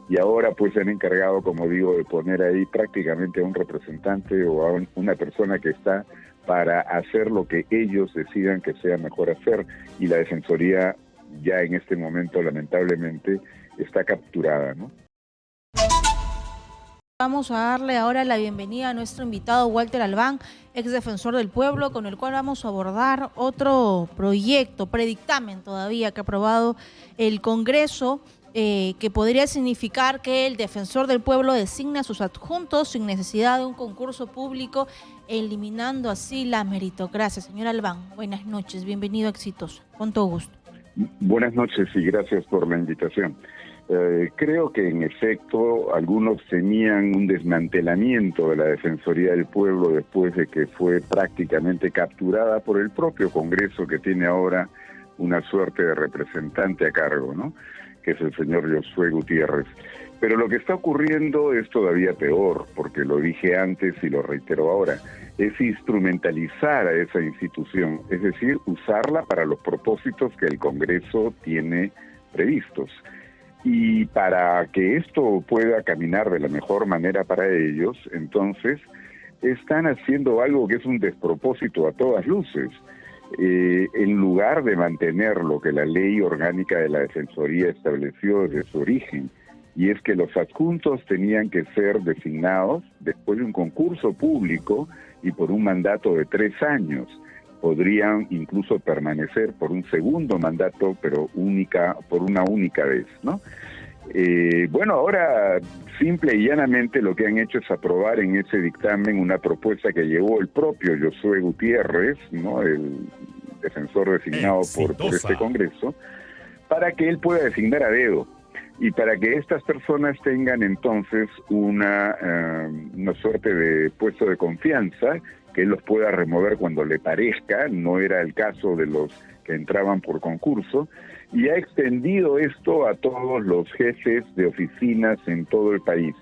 y ahora pues se han encargado, como digo, de poner ahí prácticamente a un representante o a una persona que está para hacer lo que ellos decidan que sea mejor hacer, y la Defensoría ya en este momento lamentablemente está capturada, ¿no? Vamos a darle ahora la bienvenida a nuestro invitado Walter Albán, ex defensor del pueblo, con el cual vamos a abordar otro proyecto, predictamen todavía que ha aprobado el Congreso, que podría significar que el defensor del pueblo designa a sus adjuntos sin necesidad de un concurso público, eliminando así la meritocracia. Señor Albán, buenas noches, bienvenido a Exitosa, con todo gusto. Buenas noches y gracias por la invitación. Creo que en efecto algunos temían un desmantelamiento de la Defensoría del Pueblo después de que fue prácticamente capturada por el propio Congreso, que tiene ahora una suerte de representante a cargo, ¿no?, que es el señor Josué Gutiérrez. Pero lo que está ocurriendo es todavía peor, porque lo dije antes y lo reitero ahora, es instrumentalizar a esa institución, es decir, usarla para los propósitos que el Congreso tiene previstos. Y para que esto pueda caminar de la mejor manera para ellos, entonces están haciendo algo que es un despropósito a todas luces. En lugar de mantener lo que la ley orgánica de la Defensoría estableció desde su origen, y es que los adjuntos tenían que ser designados después de un concurso público y por un mandato de 3 años. Podrían incluso permanecer por un segundo mandato, pero por una única vez, ¿no? Bueno, ahora simple y llanamente lo que han hecho es aprobar en ese dictamen una propuesta que llevó el propio Josué Gutiérrez, ¿no?, el defensor designado por este Congreso, para que él pueda designar a dedo y para que estas personas tengan entonces una suerte de puesto de confianza, que él los pueda remover cuando le parezca. No era el caso de los que entraban por concurso, y ha extendido esto a todos los jefes de oficinas en todo el país,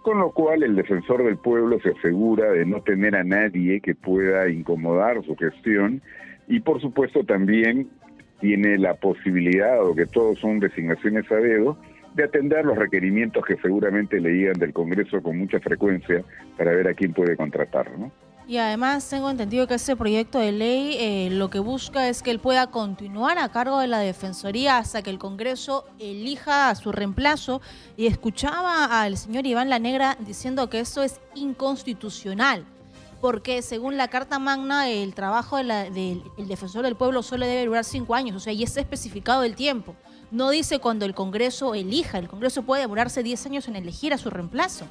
con lo cual el defensor del pueblo se asegura de no tener a nadie que pueda incomodar su gestión, y por supuesto también tiene la posibilidad, o que todos son designaciones a dedo, de atender los requerimientos que seguramente le llegan del Congreso con mucha frecuencia para ver a quién puede contratar, ¿no? Y además tengo entendido que este proyecto de ley lo que busca es que él pueda continuar a cargo de la Defensoría hasta que el Congreso elija a su reemplazo. Y escuchaba al señor Iván Lanegra diciendo que esto es inconstitucional, porque según la Carta Magna el trabajo del defensor del pueblo solo debe durar 5 años, o sea, ya está especificado el tiempo. No dice cuando el Congreso elija, el Congreso puede demorarse 10 años en elegir a su reemplazo.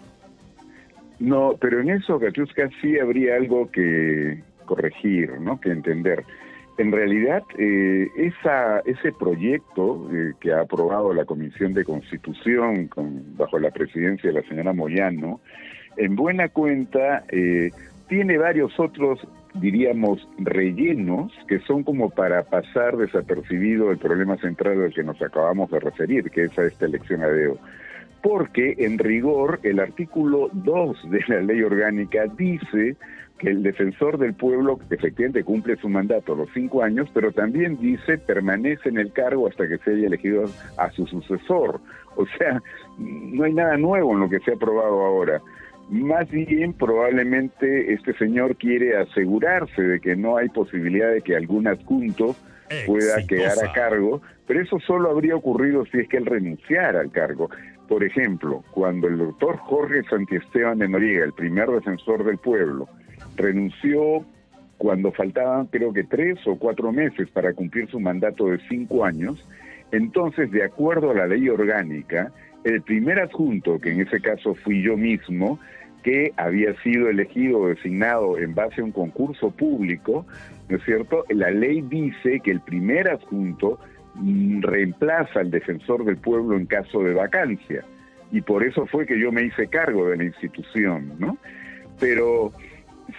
No, pero en eso, Katiuska, sí habría algo que corregir, ¿no?, que entender. En realidad, ese proyecto que ha aprobado la Comisión de Constitución bajo la presidencia de la señora Moyano, en buena cuenta tiene varios otros, diríamos, rellenos que son como para pasar desapercibido el problema central al que nos acabamos de referir, que es a esta elección a dedo. Porque en rigor el artículo 2 de la ley orgánica dice que el defensor del pueblo efectivamente cumple su mandato a los 5 años, pero también dice permanece en el cargo hasta que se haya elegido a su sucesor. O sea, no hay nada nuevo en lo que se ha aprobado ahora. Más bien, probablemente este señor quiere asegurarse de que no hay posibilidad de que algún adjunto pueda quedar a cargo, pero eso solo habría ocurrido si es que él renunciara al cargo. Por ejemplo, cuando el doctor Jorge Santiesteban de Noriega, el primer defensor del pueblo, renunció cuando faltaban creo que 3 o 4 meses para cumplir su mandato de 5 años, entonces, de acuerdo a la ley orgánica, el primer adjunto, que en ese caso fui yo mismo, que había sido elegido o designado en base a un concurso público, ¿no es cierto?, la ley dice que el primer adjunto reemplaza al defensor del pueblo en caso de vacancia, y por eso fue que yo me hice cargo de la institución, ¿no? Pero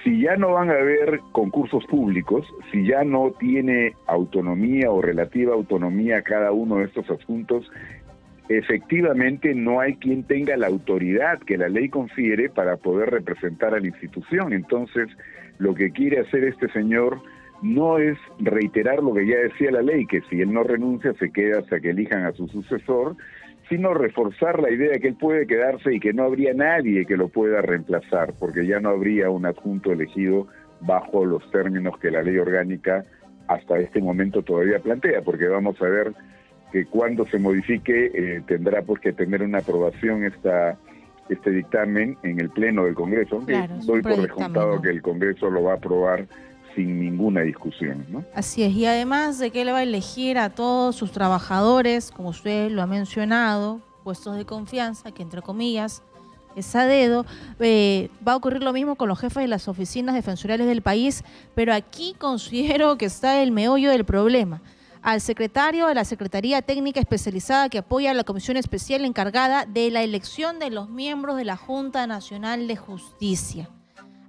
si ya no van a haber concursos públicos, si ya no tiene autonomía o relativa autonomía cada uno de estos asuntos, efectivamente no hay quien tenga la autoridad que la ley confiere para poder representar a la institución. Entonces, lo que quiere hacer este señor no es reiterar lo que ya decía la ley, que si él no renuncia se queda hasta que elijan a su sucesor, sino reforzar la idea de que él puede quedarse y que no habría nadie que lo pueda reemplazar, porque ya no habría un adjunto elegido bajo los términos que la ley orgánica hasta este momento todavía plantea, porque vamos a ver que cuando se modifique tendrá pues que tener una aprobación este dictamen en el Pleno del Congreso, aunque Claro, doy por descontado que el Congreso lo va a aprobar sin ninguna discusión, ¿no? Así es, y además de que él va a elegir a todos sus trabajadores, como usted lo ha mencionado, puestos de confianza, que entre comillas es a dedo, va a ocurrir lo mismo con los jefes de las oficinas defensoriales del país, pero aquí considero que está el meollo del problema. Al secretario de la Secretaría Técnica Especializada que apoya a la Comisión Especial encargada de la elección de los miembros de la Junta Nacional de Justicia.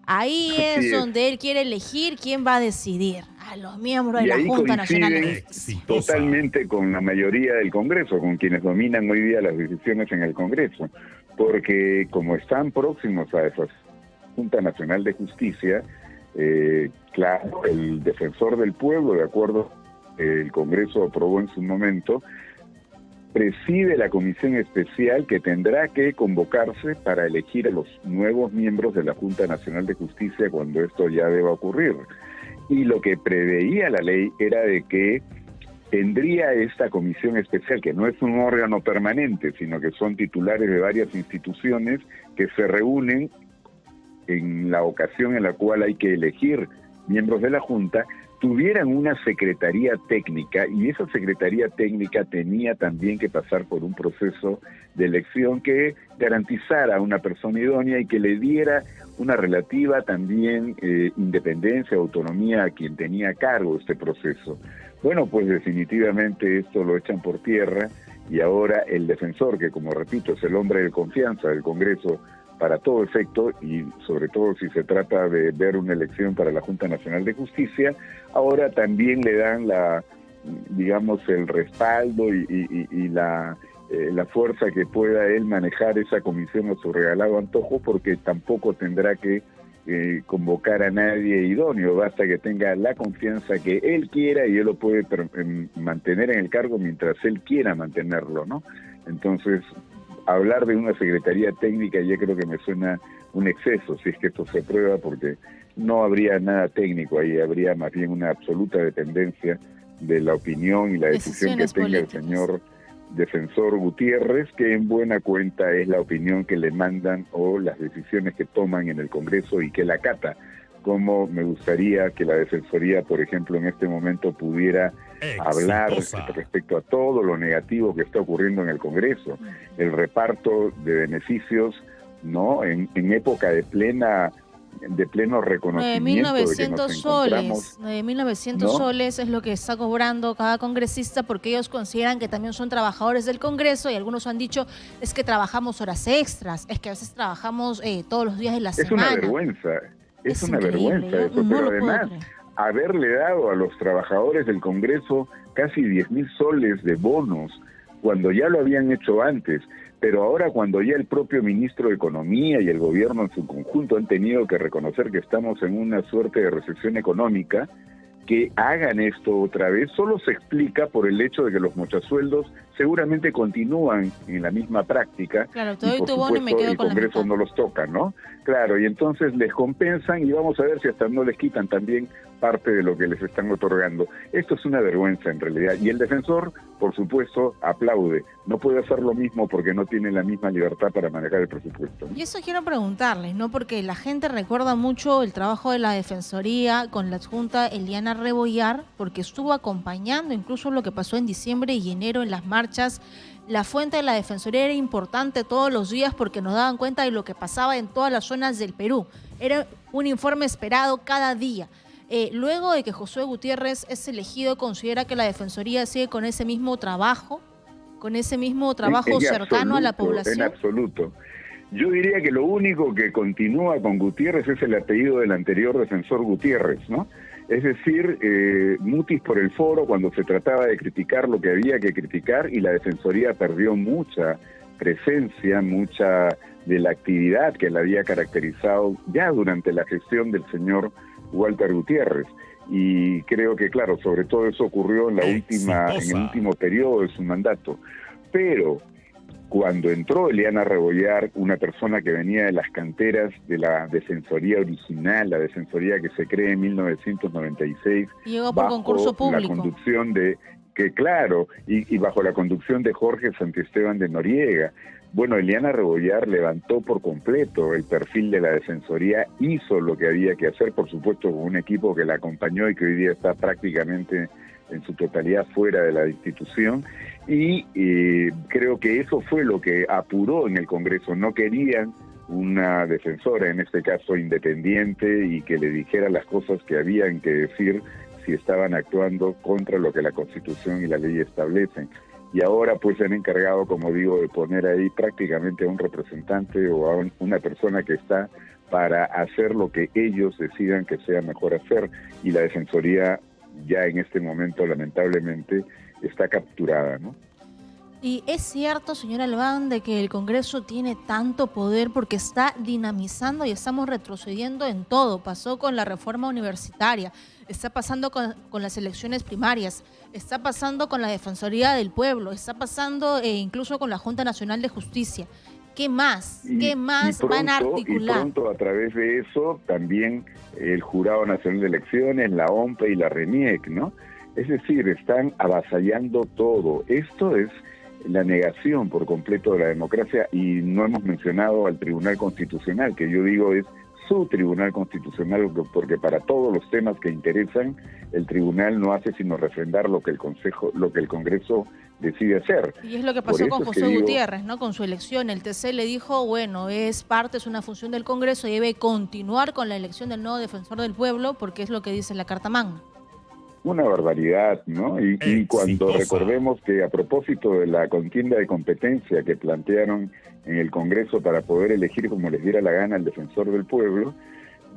Ahí es donde él quiere elegir quién va a decidir, a los miembros de la Junta Nacional de Justicia. Totalmente con la mayoría del Congreso, con quienes dominan hoy día las decisiones en el Congreso, porque como están próximos a esa Junta Nacional de Justicia, claro, el defensor del pueblo, de acuerdo, el Congreso aprobó en su momento, preside la comisión especial que tendrá que convocarse para elegir a los nuevos miembros de la Junta Nacional de Justicia cuando esto ya deba ocurrir. Y lo que preveía la ley era de que tendría esta comisión especial, que no es un órgano permanente, sino que son titulares de varias instituciones que se reúnen en la ocasión en la cual hay que elegir miembros de la Junta, tuvieran una secretaría técnica, y esa secretaría técnica tenía también que pasar por un proceso de elección que garantizara a una persona idónea y que le diera una relativa también independencia, autonomía a quien tenía a cargo este proceso. Bueno, pues definitivamente esto lo echan por tierra y ahora el defensor, que como repito es el hombre de confianza del Congreso para todo efecto, y sobre todo si se trata de ver una elección para la Junta Nacional de Justicia, ahora también le dan el respaldo y la fuerza que pueda él manejar esa comisión a su regalado antojo, porque tampoco tendrá que convocar a nadie idóneo, basta que tenga la confianza que él quiera y él lo puede mantener en el cargo mientras él quiera mantenerlo, ¿no? Entonces, hablar de una secretaría técnica ya creo que me suena un exceso si es que esto se aprueba, porque no habría nada técnico ahí, habría más bien una absoluta dependencia de la opinión y la decisión que tenga el señor defensor Gutiérrez, que en buena cuenta es la opinión que le mandan o las decisiones que toman en el Congreso y que la acata, como me gustaría que la Defensoría, por ejemplo, en este momento pudiera hablar respecto a todo lo negativo que está ocurriendo en el Congreso, el reparto de beneficios, ¿no? En época de pleno reconocimiento. 9.900 soles, 9.900 soles es lo que está cobrando cada congresista, porque ellos consideran que también son trabajadores del Congreso, y algunos han dicho es que trabajamos horas extras, es que a veces trabajamos todos los días de la semana. Es una vergüenza. Es una vergüenza eso, pero además haberle dado a los trabajadores del Congreso casi 10.000 soles de bonos, cuando ya lo habían hecho antes, pero ahora cuando ya el propio ministro de Economía y el gobierno en su conjunto han tenido que reconocer que estamos en una suerte de recesión económica, que hagan esto otra vez solo se explica por el hecho de que los mochasueldos seguramente continúan en la misma práctica. Claro, te doy y por tu bono y me quedo el con la Congreso mitad. no los toca, ¿no? Claro, y entonces les compensan y vamos a ver si hasta no les quitan también parte de lo que les están otorgando. Esto es una vergüenza en realidad, y el defensor, por supuesto, aplaude. No puede hacer lo mismo porque no tiene la misma libertad para manejar el presupuesto, ¿no? Y eso quiero preguntarles, ¿no? Porque la gente recuerda mucho el trabajo de la Defensoría con la adjunta Eliana Rebollar, porque estuvo acompañando incluso lo que pasó en diciembre y enero en las marchas. La fuente de la Defensoría era importante todos los días porque nos daban cuenta de lo que pasaba en todas las zonas del Perú. Era un informe esperado cada día. Luego de que Josué Gutiérrez es elegido, ¿considera que la Defensoría sigue con ese mismo trabajo? ¿Con ese mismo trabajo cercano a la población? En absoluto. Yo diría que lo único que continúa con Gutiérrez es el apellido del anterior defensor Gutiérrez, ¿no? Es decir, mutis por el foro cuando se trataba de criticar lo que había que criticar, y la Defensoría perdió mucha presencia, mucha de la actividad que la había caracterizado ya durante la gestión del señor Walter Gutiérrez. Y creo que, claro, sobre todo eso ocurrió en el último periodo de su mandato. Pero cuando entró Eliana Rebollar, una persona que venía de las canteras de la Defensoría original, la Defensoría que se cree en 1996, llegó por concurso público. La conducción de, y bajo la conducción de Jorge Santiesteban de Noriega. Bueno, Eliana Rebollar levantó por completo el perfil de la Defensoría, hizo lo que había que hacer, por supuesto, con un equipo que la acompañó y que hoy día está prácticamente en su totalidad fuera de la institución, y creo que eso fue lo que apuró en el Congreso. No querían una defensora, en este caso independiente, y que le dijera las cosas que habían que decir si estaban actuando contra lo que la Constitución y la ley establecen. Y ahora pues se han encargado, como digo, de poner ahí prácticamente a un representante o a una persona que está para hacer lo que ellos decidan que sea mejor hacer, y la Defensoría ya en este momento lamentablemente está capturada, ¿no? Y es cierto, señor Albán, de que el Congreso tiene tanto poder porque está dinamizando y estamos retrocediendo en todo. Pasó con la reforma universitaria, está pasando con las elecciones primarias, está pasando con la Defensoría del Pueblo, está pasando incluso con la Junta Nacional de Justicia. ¿Qué más? ¿Qué más van a articular? Y pronto, a través de eso, también el Jurado Nacional de Elecciones, la OMPE y la RENIEC, ¿no? Es decir, están avasallando todo. Esto es la negación por completo de la democracia, y no hemos mencionado al Tribunal Constitucional, que yo digo es su Tribunal Constitucional, porque para todos los temas que interesan, el Tribunal no hace sino refrendar lo que el Congreso decide hacer. Y es lo que pasó con José Gutiérrez, ¿no? Con su elección. El TC le dijo, bueno, es una función del Congreso y debe continuar con la elección del nuevo defensor del pueblo, porque es lo que dice la Carta Magna. Una barbaridad, ¿no? Y cuando recordemos que a propósito de la contienda de competencia que plantearon en el Congreso para poder elegir como les diera la gana al defensor del pueblo,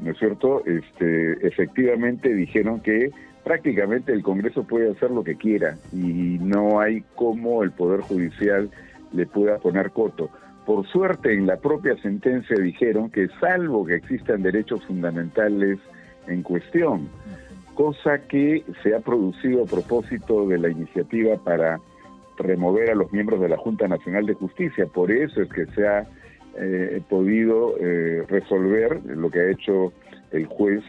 ¿no es cierto? Efectivamente dijeron que prácticamente el Congreso puede hacer lo que quiera y no hay cómo el Poder Judicial le pueda poner coto. Por suerte, en la propia sentencia dijeron que salvo que existan derechos fundamentales en cuestión, cosa que se ha producido a propósito de la iniciativa para remover a los miembros de la Junta Nacional de Justicia. Por eso es que se ha podido resolver lo que ha hecho el juez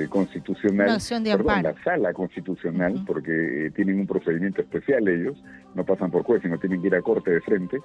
constitucional, la sala constitucional, porque tienen un procedimiento especial ellos, no pasan por juez, sino tienen que ir a corte de frente.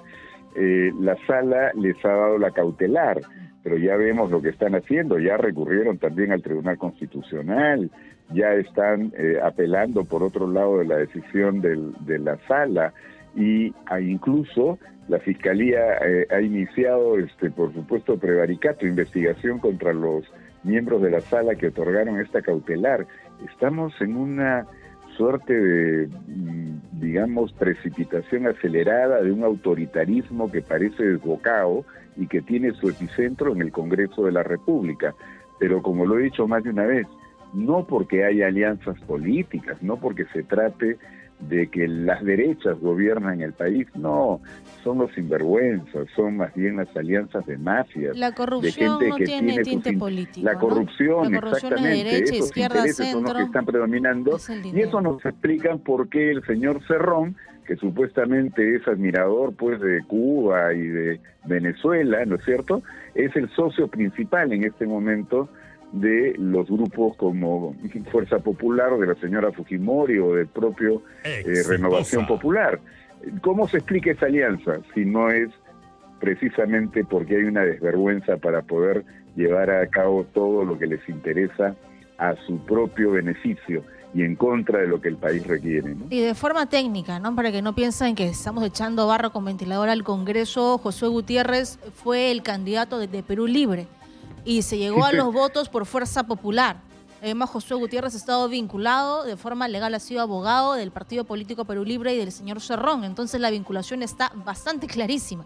La sala les ha dado la cautelar, pero ya vemos lo que están haciendo, ya recurrieron también al Tribunal Constitucional, ya están apelando por otro lado de la decisión de la sala, y incluso la Fiscalía ha iniciado, por supuesto, prevaricato, investigación contra los miembros de la sala que otorgaron esta cautelar. Estamos en una suerte de, digamos, precipitación acelerada de un autoritarismo que parece desbocado y que tiene su epicentro en el Congreso de la República. Pero como lo he dicho más de una vez, no porque haya alianzas políticas, no porque se trate de que las derechas gobiernan el país, no, son los sinvergüenzas, son más bien las alianzas de mafias. La corrupción de gente no que tiene tinte político. La corrupción, ¿no? La corrupción exactamente, es derecha, esos izquierda, intereses centro, son los que están predominando, y eso nos explican por qué el señor Cerrón, que supuestamente es admirador pues de Cuba y de Venezuela, ¿no es cierto?, es el socio principal en este momento de los grupos como Fuerza Popular, o de la señora Fujimori, o del propio Renovación Popular. ¿Cómo se explica esa alianza si no es precisamente porque hay una desvergüenza para poder llevar a cabo todo lo que les interesa a su propio beneficio y en contra de lo que el país requiere, ¿no? Y de forma técnica, ¿no? Para que no piensen que estamos echando barro con ventilador al Congreso, Josué Gutiérrez fue el candidato de Perú Libre y se llegó a los votos por Fuerza Popular. Además, Josué Gutiérrez ha estado vinculado de forma legal, ha sido abogado del partido político Perú Libre y del señor Cerrón. Entonces la vinculación está bastante clarísima.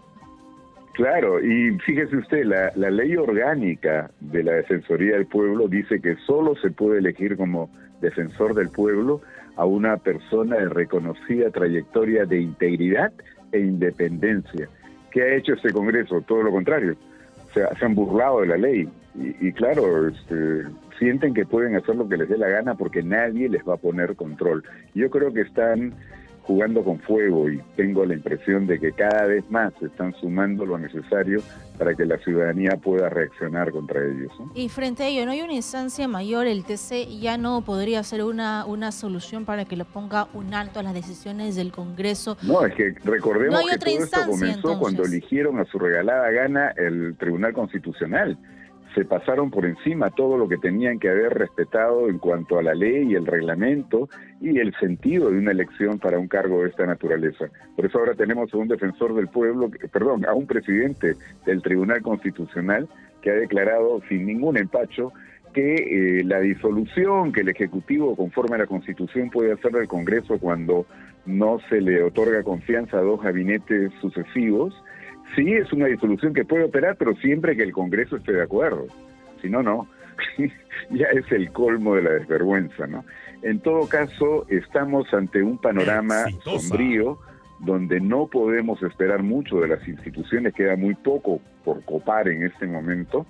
Claro, y fíjese usted, la ley orgánica de la Defensoría del Pueblo dice que solo se puede elegir como defensor del pueblo a una persona de reconocida trayectoria de integridad e independencia. ¿Qué ha hecho este Congreso? Todo lo contrario. Se han burlado de la ley y claro, sienten que pueden hacer lo que les dé la gana porque nadie les va a poner control. Yo creo que están jugando con fuego, y tengo la impresión de que cada vez más se están sumando lo necesario para que la ciudadanía pueda reaccionar contra ellos, ¿no? Y frente a ello, ¿no hay una instancia mayor? ¿El TC ya no podría ser una solución para que le ponga un alto a las decisiones del Congreso? No, es que recordemos ¿No hay que otra todo esto comenzó instancia, cuando eligieron a su regalada gana el Tribunal Constitucional. Se pasaron por encima todo lo que tenían que haber respetado en cuanto a la ley y el reglamento y el sentido de una elección para un cargo de esta naturaleza. Por eso ahora tenemos a un defensor del pueblo, perdón, a un presidente del Tribunal Constitucional que ha declarado sin ningún empacho que la disolución que el Ejecutivo, conforme a la Constitución, puede hacer del Congreso cuando no se le otorga confianza a dos gabinetes sucesivos, sí, es una disolución que puede operar, pero siempre que el Congreso esté de acuerdo. Si no, no. Ya es el colmo de la desvergüenza, ¿no? En todo caso, estamos ante un panorama sombrío donde no podemos esperar mucho de las instituciones. Queda muy poco por copar en este momento.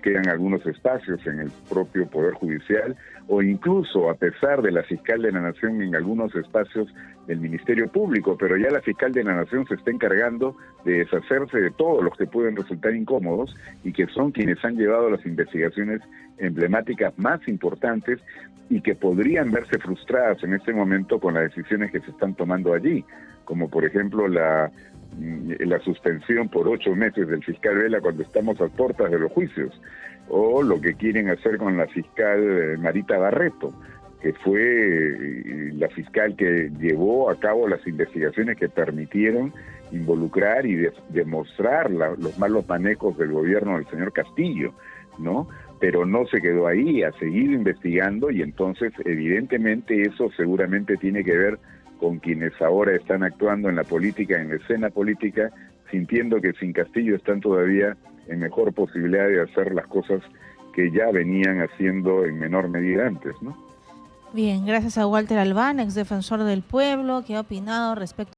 Quedan algunos espacios en el propio Poder Judicial, o incluso, a pesar de la Fiscal de la Nación, en algunos espacios del Ministerio Público, pero ya la Fiscal de la Nación se está encargando de deshacerse de todos los que pueden resultar incómodos y que son quienes han llevado las investigaciones emblemáticas más importantes y que podrían verse frustradas en este momento con las decisiones que se están tomando allí, como por ejemplo la suspensión por 8 meses del fiscal Vela cuando estamos a puertas de los juicios, o lo que quieren hacer con la fiscal Marita Barreto, que fue la fiscal que llevó a cabo las investigaciones que permitieron involucrar y demostrar los malos manejos del gobierno del señor Castillo, ¿no? Pero no se quedó ahí, ha seguido investigando, y entonces evidentemente eso seguramente tiene que ver con quienes ahora están actuando en la política, en la escena política, sintiendo que sin Castillo están todavía en mejor posibilidad de hacer las cosas que ya venían haciendo en menor medida antes, ¿no? Bien, gracias a Walter Albán, ex defensor del pueblo, que ha opinado respecto